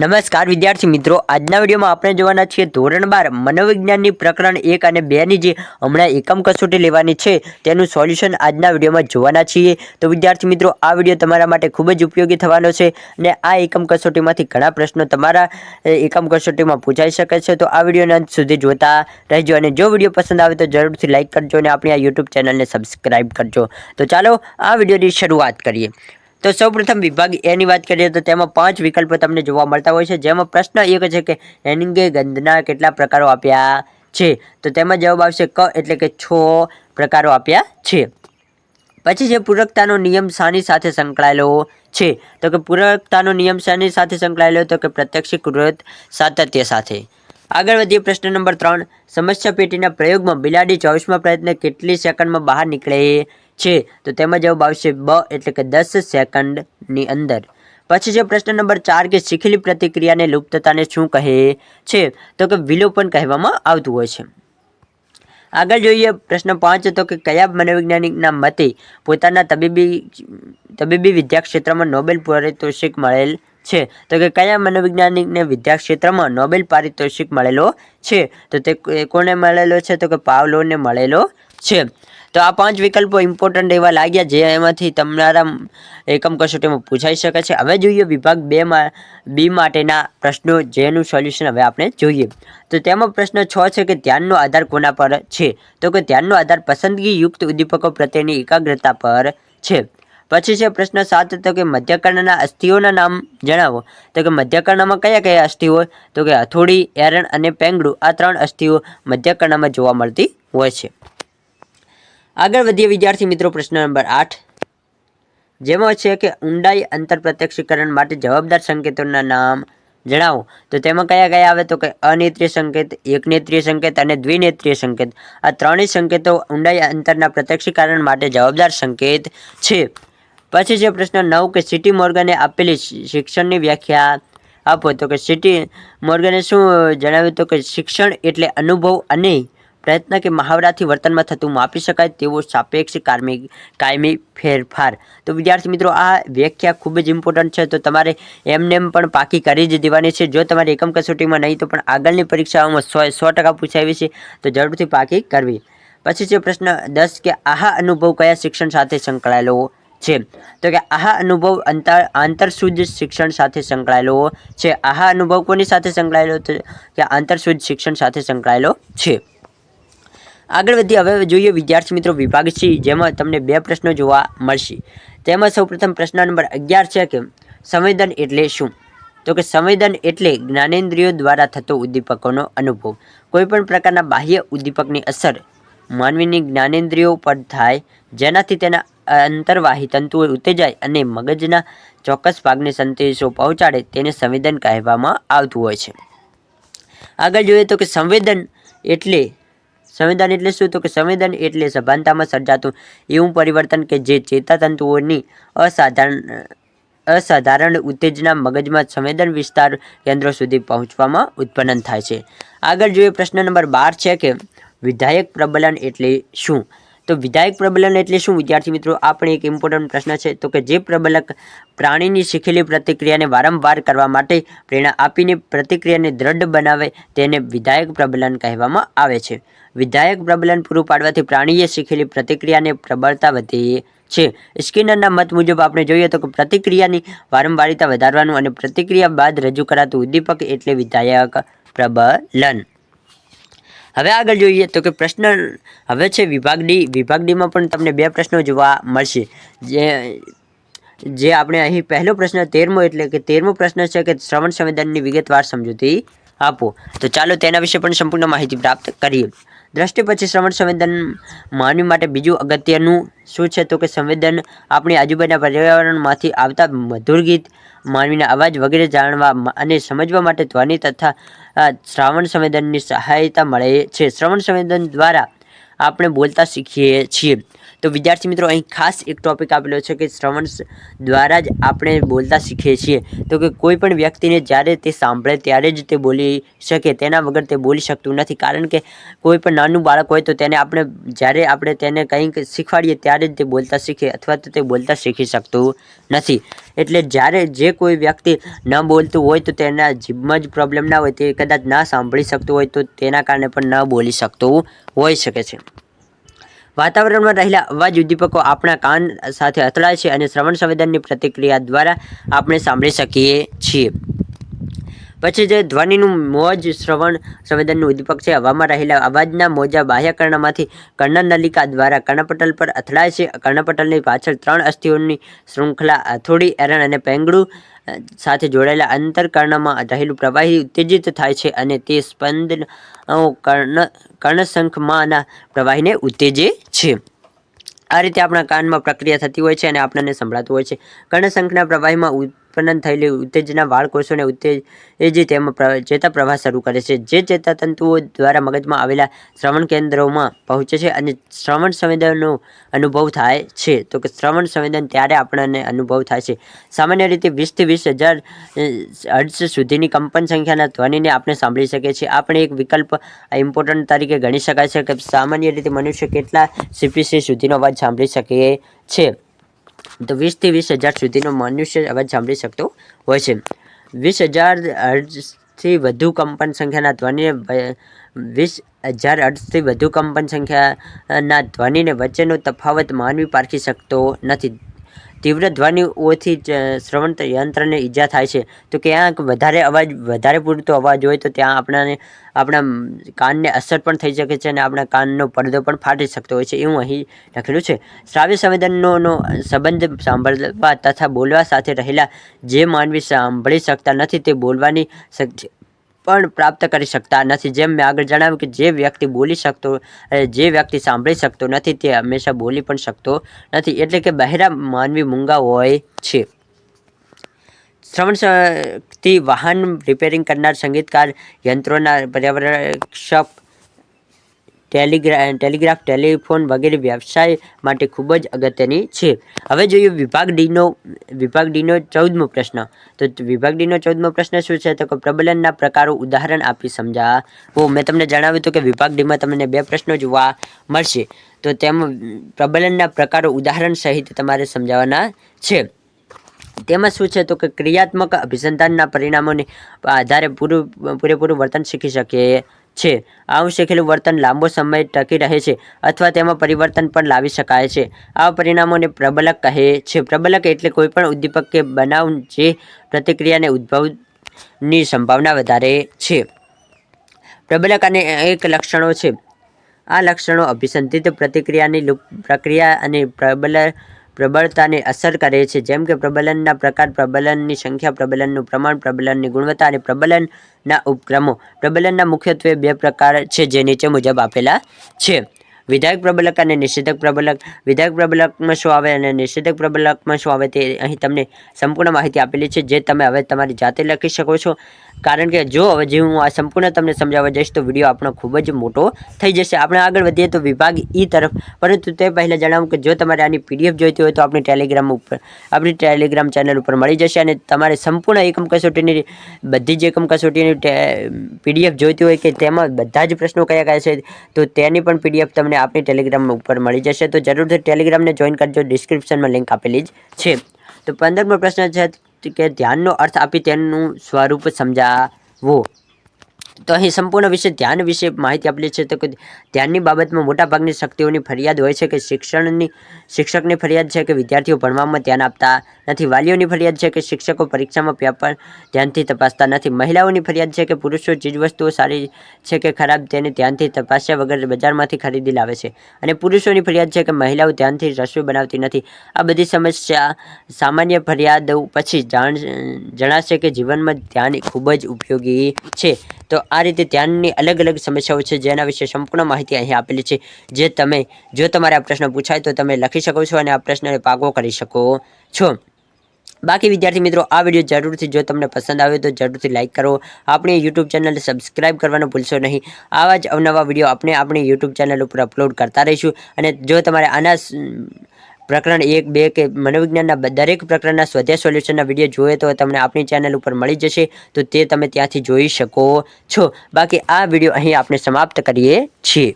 નમસ્કાર વિદ્યાર્થી મિત્રો, આજના વિડીયોમાં આપણે જોવાના છીએ ધોરણ 12 મનોવિજ્ઞાનની પ્રકરણ 1 અને 2 ની જે હમણાં એકમ કસોટી લેવાની છે તેનું સોલ્યુશન આજના વિડીયોમાં જોવાના છીએ। તો વિદ્યાર્થી મિત્રો, આ વિડીયો તમારા માટે ખૂબ જ ઉપયોગી થવાનો છે અને આ એકમ કસોટીમાંથી ઘણા પ્રશ્નો તમારા એકમ કસોટીમાં પૂછાઈ શકે છે। તો આ વિડીયોના અંત સુધી જોતા રહેજો અને જો વિડીયો પસંદ આવે તો જરૂરથી લાઇક કરજો અને આપણી આ યુટ્યુબ ચેનલને સબસ્ક્રાઇબ કરજો। તો ચાલો આ વિડીયોની શરૂઆત કરીએ। તો સૌપ્રથમ વિભાગ એ ની વાત કરીએ તો તેમાં 5 વિકલ્પો તમને જોવા મળતા હોય છે, જેમાં પ્રશ્ન એક છે કે હેનિંગે ગંધના કેટલા પ્રકારો આપ્યા છે। તો તેમાં જવાબ આવશે ક, એટલે કે 6 પ્રકારો આપ્યા છે। પછી છે પૂરકતાનો નિયમ શાની સાથે સંકળાયેલો છે। તો કે પૂરકતાનો નિયમ શાની સાથે સંકળાયેલો, તો કે પ્રત્યક્ષીકૃત સાતત્ય સાથે। આગળ વધીએ પ્રશ્ન નંબર 3, સમસ્યા પેટીના પ્રયોગમાં બિલાડી 24મા પ્રયત્ને કેટલી સેકન્ડમાં બહાર નીકળે છે। તો તેમાં જવાબ આવશે બ, એટલે કે 10 સેકન્ડની અંદર। પછી છે પ્રશ્ન નંબર 4 કે શીખેલી પ્રતિક્રિયાને લુપ્તતાને શું કહે છે। તો કે વિલોપન કહેવામાં આવતું હોય છે। આગળ જોઈએ પ્રશ્ન 5, તો કે કયા મનોવૈજ્ઞાનિકના મતે પોતાના તબીબી વિદ્યા ક્ષેત્રમાં નોબેલ પારિતોષિક મળેલ છે। તો કે કયા મનોવૈજ્ઞાનિકને વિદ્યા ક્ષેત્રમાં નોબેલ પારિતોષિક મળેલો છે। તો તે કોને મળેલો છે, તો કે પાવલોને મળેલો છે। તો આ 5 વિકલ્પો ઇમ્પોર્ટન્ટ એવા લાગ્યા, જે એમાંથી તમારા એકમ કસોટીમાં પૂછાઈ શકે છે। હવે જોઈએ વિભાગ 2 બી માટેના પ્રશ્નો, જેનું સોલ્યુશન હવે આપણે જોઈએ। તો તેમાં પ્રશ્ન 6 છે કે ધ્યાનનો આધાર કોના પર છે। તો કે ધ્યાનનો આધાર પસંદગી યુક્ત ઉદ્દીપકો પ્રત્યેની એકાગ્રતા પર છે। પછી છે પ્રશ્ન 7, તો કે મધ્યકર્ણના અસ્થિઓના નામ જણાવો। તો કે મધ્યકર્ણમાં કયા કયા અસ્થિ હોય, તો કે હથોડી, એરણ અને પેંગડું, આ 3 અસ્થિઓ મધ્યકર્ણમાં જોવા મળતી હોય છે। આગળ વધીએ વિદ્યાર્થી મિત્રો પ્રશ્ન નંબર 8, જેમાં છે કે ઊંડાઈ અંતર પ્રત્યક્ષીકરણ માટે જવાબદાર સંકેતોના નામ જણાવો। તો તેમાં કયા કયા આવે, તો કે અનેત્રીય સંકેત, એકનેત્રીય સંકેત અને દ્વિનેત્રીય સંકેત, આ ત્રણેય સંકેતો ઊંડાઈ અંતરના પ્રત્યક્ષીકરણ માટે જવાબદાર સંકેત છે। પછી છે પ્રશ્ન 9 કે સીટી મોર્ગને આપેલી શિક્ષણની વ્યાખ્યા આપો। તો કે સીટી મોર્ગને શું જણાવ્યું, તો કે શિક્ષણ એટલે અનુભવ અને પ્રયત્ન કે મહાવરાથી વર્તનમાં થતું માપી શકાય તેવો સાપેક્ષ કાયમી ફેરફાર। તો વિદ્યાર્થી મિત્રો, આ વ્યાખ્યા ખૂબ જ ઇમ્પોર્ટન્ટ છે, તો તમારે એમ પણ પાકી કરી જ દેવાની છે। જો તમારી એકમ કસોટીમાં નહીં તો પણ આગળની પરીક્ષાઓમાં 100% પૂછાવી છે, તો જરૂરથી પાકી કરવી। પછી છે પ્રશ્ન 10 કે આહા અનુભવ કયા શિક્ષણ સાથે સંકળાયેલો છે। તો કે આહા અનુભવ આંતરસૂઝ શિક્ષણ સાથે સંકળાયેલો છે। આહા અનુભવ કોની સાથે સંકળાયેલો, તો કે આંતરસૂઝ શિક્ષણ સાથે સંકળાયેલો છે। આગળ વધીએ હવે જોઈએ વિદ્યાર્થી મિત્રો વિભાગ સી, જેમાં તમને 2 પ્રશ્નો જોવા મળશે। તેમાં સૌપ્રથમ પ્રશ્ન નંબર 11 છે કે સંવેદન એટલે શું। તો કે સંવેદન એટલે જ્ઞાનેન્દ્રિયો દ્વારા થતો ઉદ્દીપકોનો અનુભવ। કોઈપણ પ્રકારના બાહ્ય ઉદ્દીપકની અસર માનવીની જ્ઞાનેન્દ્રિયો પર થાય, જેનાથી તેના અંતર્વાહી તંતુઓ ઉત્તેજાય અને મગજના ચોક્કસ ભાગને સંદેશો પહોંચાડે, તેને સંવેદન કહેવામાં આવતું હોય છે। આગળ જોઈએ તો કે સંવેદન એટલે શું, તો કે સંવેદન એટલે સભાનતામાં સર્જાતું એવું પરિવર્તન કે જે ચેતાતંતુઓની અસાધારણ ઉત્તેજના મગજમાં સંવેદન વિસ્તાર કેન્દ્રો સુધી પહોંચવામાં ઉત્પન્ન થાય છે। આગળ જોઈએ પ્રશ્ન નંબર 12 છે કે વિધાયક પ્રબલન એટલે શું। તો વિધાયક પ્રબલન એટલે શું વિદ્યાર્થી મિત્રો, આ પણ એક ઇમ્પોર્ટન્ટ પ્રશ્ન છે। તો કે જે પ્રબલક પ્રાણીની શીખેલી પ્રતિક્રિયાને વારંવાર કરવા માટે પ્રેરણા આપીને પ્રતિક્રિયાને દ્રઢ બનાવે, તેને વિધાયક પ્રબલન કહેવામાં આવે છે। વિધાયક પ્રબલન પૂરું પાડવાથી પ્રાણીએ શીખેલી પ્રતિક્રિયાને પ્રબળતા વધે છે। સ્કિનરના મત મુજબ આપણે જોઈએ તો કે પ્રતિક્રિયાની વારંવારિતા વધારવાનું અને પ્રતિક્રિયા બાદ રજૂ કરાતું ઉદ્દીપક એટલે વિધાયક પ્રબલન। હવે આગળ જોઈએ તો કે પ્રશ્ન હવે છે વિભાગ ડી। વિભાગ ડીમાં પણ તમને 2 પ્રશ્નો જોવા મળશે, જે આપણે અહીં પહેલો પ્રશ્ન 13મો, એટલે કે 13મો પ્રશ્ન છે કે શ્રવણ સંવેદનની વિગતવાર સમજૂતી આપો। તો ચાલો તેના વિશે પણ સંપૂર્ણ માહિતી પ્રાપ્ત કરીએ। દ્રષ્ટિ પછી શ્રવણ સંવેદન માનવી માટે બીજું અગત્યનું શું છે, તો કે સંવેદન આપણી આજુબાજુના પર્યાવરણમાંથી આવતા મધુર ગીત, માનવીના અવાજ વગેરે જાણવા અને સમજવા માટે ધ્વનિ તથા શ્રવણ સંવેદનની સહાયતા મળે છે। શ્રવણ સંવેદન દ્વારા આપણે બોલતા શીખીએ છીએ। તો વિદ્યાર્થી મિત્રો અહીં ખાસ એક ટોપિક આપેલો છે કે શ્રવણ દ્વારા જ આપણે બોલતા શીખીએ છીએ। તો કે કોઈ પણ વ્યક્તિને જ્યારે તે સાંભળે ત્યારે જ તે બોલી શકે, તેના વગર તે બોલી શકતું નથી। કારણ કે કોઈ પણ નાનું બાળક હોય તો તેને જ્યારે આપણે તેને કંઈક શીખવાડીએ ત્યારે જ તે બોલતા શીખે, અથવા તો તે બોલતા શીખી શકતું નથી। એટલે જ્યારે જે કોઈ વ્યક્તિ ન બોલતું હોય તો તેના જીભમાં જ પ્રોબ્લેમ ના હોય, તે કદાચ ના સાંભળી શકતું હોય તો તેના કારણે પણ ન બોલી શકતું હોઈ શકે છે। વાતાવરણમાં રહેલા અવાજ ઉદ્દીપકો આપણા કાન સાથે અથડાય છે અને શ્રવણ સંવેદનની પ્રતિક્રિયા દ્વારા આપણે સાંભળી શકીએ છીએ। પછી જે ધ્વનિનું મોજ શ્રવણ સંવેદનનું ઉદ્દીપક છે। હવામાં રહેલા અવાજના મોજા બાહ્યકર્ણમાંથી કર્ણનલિકા દ્વારા કર્ણપટલ પર અથડાય છે। કર્ણપટલની પાછળ 3 અસ્થિઓની શૃંખલા હથોડી, એરણ અને પેંગળું સાથે જોડાયેલા અંતરકર્ણમાં રહેલું પ્રવાહી ઉત્તેજિત થાય છે અને તે સ્પંદનો કર્ણશંખમાંના પ્રવાહીને ઉત્તેજે છે। આ રીતે આપણા કાનમાં પ્રક્રિયા થતી હોય છે અને આપણને સંભળાતું હોય છે। કર્ણશંખના પ્રવાહીમાં ઉત્પન્ન થયેલી ઉત્તેજના વાળકોષોને ઉત્તેજી તેમાં ચેતાપ્રવાહ શરૂ કરે છે, જે ચેતાતંતુઓ દ્વારા મગજમાં આવેલા શ્રવણ કેન્દ્રોમાં પહોંચે છે અને શ્રવણ સંવેદનનો અનુભવ થાય છે। તો કે શ્રવણ સંવેદન ત્યારે આપણને અનુભવ થાય છે। સામાન્ય રીતે 20 થી 20,000 હર્ટ્ઝ સુધીની કંપન સંખ્યાના ધ્વનિને આપણે સાંભળી શકીએ છીએ। આપણે એક વિકલ્પ ઇમ્પોર્ટન્ટ તરીકે ગણી શકાય છે કે સામાન્ય રીતે મનુષ્ય કેટલા CPC સુધીનો અવાજ સાંભળી શકે છે। તો 20 થી 20,000 સુધીનો મનુષ્ય અવાજ સાંભળી શકતો હોય છે। 20,000 હર્ટ્ઝથી વધુ કંપન સંખ્યાના ધ્વનિને 20,000 હર્ટ્ઝથી વધુ કંપન સંખ્યાના ધ્વનિને વચ્ચેનો તફાવત માનવી પારખી શકતો નથી। તીવ્ર ધ્વનિઓથી શ્રવણ યંત્રને ઈજા થાય છે। તો ક્યાંક વધારે પૂરતો અવાજ હોય તો ત્યાં આપણા કાનને અસર પણ થઈ શકે છે અને આપણા કાનનો પડદો પણ ફાટી શકતો હોય છે, એવું અહીં લખેલું છે। શ્રાવ્ય સંવેદનનો સંબંધ સાંભળવા તથા બોલવા સાથે રહેલા જે માનવી સાંભળી શકતા નથી તે બોલવાની શક્તિ પણ પ્રાપ્ત કરી શકતા નથી। જેમ મેં આગળ જણાવ્યું કે જે વ્યક્તિ સાંભળી શકતો નથી તે હંમેશા બોલી પણ શકતો નથી, એટલે કે બહેરા માનવી મૂંગા હોય છે। શ્રવણ શક્તિ વાહન રિપેરિંગ કરનાર, સંગીતકાર, યંત્રોના પર્યવેક્ષક, ટેલિગ્રાફ, ટેલિફોન વગેરે વ્યવસાય માટે ખૂબ જ અગત્યની છે। હવે જોઈએ વિભાગ ડીનો 14મો પ્રશ્ન। તો વિભાગ ડીનો 14મો પ્રશ્ન શું છે? તો કે પ્રબલનના પ્રકારો ઉદાહરણ આપી સમજાવો। મેં તમને જણાવ્યું હતું કે વિભાગ ડીમાં તમને 2 પ્રશ્નો જોવા મળશે, તો તેમાં પ્રબલનના પ્રકારો ઉદાહરણ સહિત તમારે સમજાવવાના છે। તેમાં શું છે? તો કે ક્રિયાત્મક અભિસંધાનના પરિણામોને આધારે પૂરેપૂરું વર્તન શીખી શકીએ છે। આવું શીખેલું વર્તન લાંબો સમય ટકી રહે છે અથવા તેમાં પરિવર્તન પણ લાવી શકાય છે। આવા પરિણામોને પ્રબલક કહે છે। પ્રબલક એટલે કોઈપણ ઉદ્દીપક કે બનાવ જે પ્રતિક્રિયાને ઉદ્ભવની સંભાવના વધારે છે। પ્રબલક અને એક લક્ષણો છે। આ લક્ષણો અભિસંધિત પ્રક્રિયા અને પ્રબળતાને અસર કરે છે, જેમ કે પ્રબલનના પ્રકાર, પ્રબલનની સંખ્યા, પ્રબલનનું પ્રમાણ, પ્રબલનની ગુણવત્તા અને પ્રબલનના ઉપક્રમો। પ્રબલનના મુખ્યત્વે 2 પ્રકાર છે જે નીચે મુજબ આપેલા છે: વિધાયક પ્રબલક અને નિષેધક પ્રબલક। વિધાયક પ્રબલકમાં શું આવે અને નિષેધક પ્રબલકમાં શું આવે તે અહીં તમને સંપૂર્ણ માહિતી આપેલી છે, જે તમે હવે તમારી જાતે લખી શકો છો। કારણ કે જો હું આ સંપૂર્ણ તમને સમજાવવા જઈશ તો વિડીયો આપણો ખૂબ જ મોટો થઈ જશે। આપણે આગળ વધીએ તો વિભાગ ઈ તરફ, પરંતુ તે પહેલાં જણાવું કે જો તમારે આની PDF જોઈતી હોય તો આપણી ટેલિગ્રામ ચેનલ ઉપર મળી જશે અને તમારે સંપૂર્ણ એકમ કસોટીની બધી જ એકમ કસોટીની PDF જોઈતી હોય કે તેમાં બધા જ પ્રશ્નો કયા છે તો તેની પણ PDF તમને આપણી ટેલિગ્રામ ઉપર મળી જશે। તો જરૂરથી ટેલિગ્રામને જોઈન કરજો, ડિસ્ક્રિપ્શનમાં લિંક આપેલી જ છે। તો 15મો પ્રશ્ન છે કે ધ્યાનનો અર્થ આપી તેનું સ્વરૂપ સમજાવો। તો અહીં સંપૂર્ણ ધ્યાન વિશે માહિતી આપેલી છે। તો કે ધ્યાનની બાબતમાં મોટાભાગની શક્તિઓની ફરિયાદ હોય છે કે શિક્ષકની ફરિયાદ છે કે વિદ્યાર્થીઓ ભણવામાં ધ્યાન આપતા નથી। વાલીઓની ફરિયાદ છે કે શિક્ષકો પરીક્ષામાં પેપર ધ્યાનથી તપાસતા નથી। મહિલાઓની ફરિયાદ છે કે પુરુષો ચીજવસ્તુઓ સારી છે કે ખરાબ તેને ધ્યાનથી તપાસ્યા વગર બજારમાંથી ખરીદી લાવે છે, અને પુરુષોની ફરિયાદ છે કે મહિલાઓ ધ્યાનથી રસોઈ બનાવતી નથી। આ બધી સામાન્ય ફરિયાદો પછી જણાશે કે જીવનમાં ધ્યાન ખૂબ જ ઉપયોગી છે। તો આ રીતે ધ્યાનની અલગ અલગ સમસ્યાઓ છે જેના વિશે સંપૂર્ણ માહિતી અહીં આપેલી છે, જે જો તમારે આ પ્રશ્ન પૂછાય તો તમે લખી શકો છો અને આ પ્રશ્નને પાકો કરી શકો છો। બાકી વિદ્યાર્થી મિત્રો આ વિડીયો જરૂરથી જો તમને પસંદ આવ્યો તો જરૂરથી લાઇક કરો, આપણી યુટ્યુબ ચેનલને સબસ્ક્રાઇબ કરવાનું ભૂલશો નહીં. આવા જ અવનવા વિડીયો આપણે આપણી યુટ્યુબ ચેનલ ઉપર અપલોડ કરતા રહીશું. અને જો તમારે આના પ્રકરણ 1, 2 કે મનોવિજ્ઞાનના દરેક પ્રકરણના સ્વાધ્યાય સોલ્યુશનના વિડીયો જોઈએ તો તમને આપણી ચેનલ ઉપર મળી જશે, તો તે તમે ત્યાંથી જોઈ શકો છો. બાકી આ વિડીયો અહીં આપણે સમાપ્ત કરીએ છીએ.